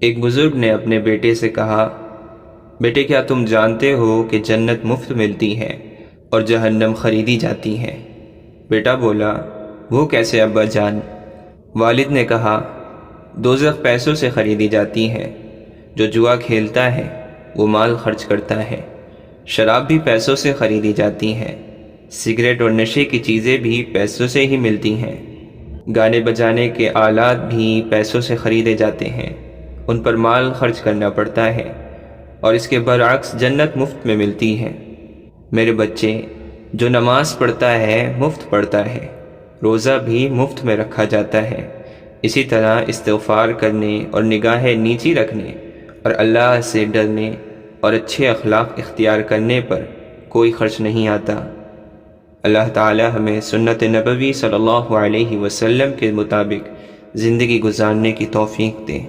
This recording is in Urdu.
ایک بزرگ نے اپنے بیٹے سے کہا، بیٹے کیا تم جانتے ہو کہ جنت مفت ملتی ہے اور جہنم خریدی جاتی ہے؟ بیٹا بولا، وہ کیسے ابا جان؟ والد نے کہا، دوزخ پیسوں سے خریدی جاتی ہے، جو جوا کھیلتا ہے وہ مال خرچ کرتا ہے، شراب بھی پیسوں سے خریدی جاتی ہے، سگریٹ اور نشے کی چیزیں بھی پیسوں سے ہی ملتی ہیں، گانے بجانے کے آلات بھی پیسوں سے خریدے جاتے ہیں، ان پر مال خرچ کرنا پڑتا ہے، اور اس کے برعکس جنت مفت میں ملتی ہے۔ میرے بچے، جو نماز پڑھتا ہے مفت پڑھتا ہے، روزہ بھی مفت میں رکھا جاتا ہے، اسی طرح استغفار کرنے اور نگاہیں نیچی رکھنے اور اللہ سے ڈرنے اور اچھے اخلاق اختیار کرنے پر کوئی خرچ نہیں آتا۔ اللہ تعالی ہمیں سنت نبوی صلی اللہ علیہ وسلم کے مطابق زندگی گزارنے کی توفیق دے۔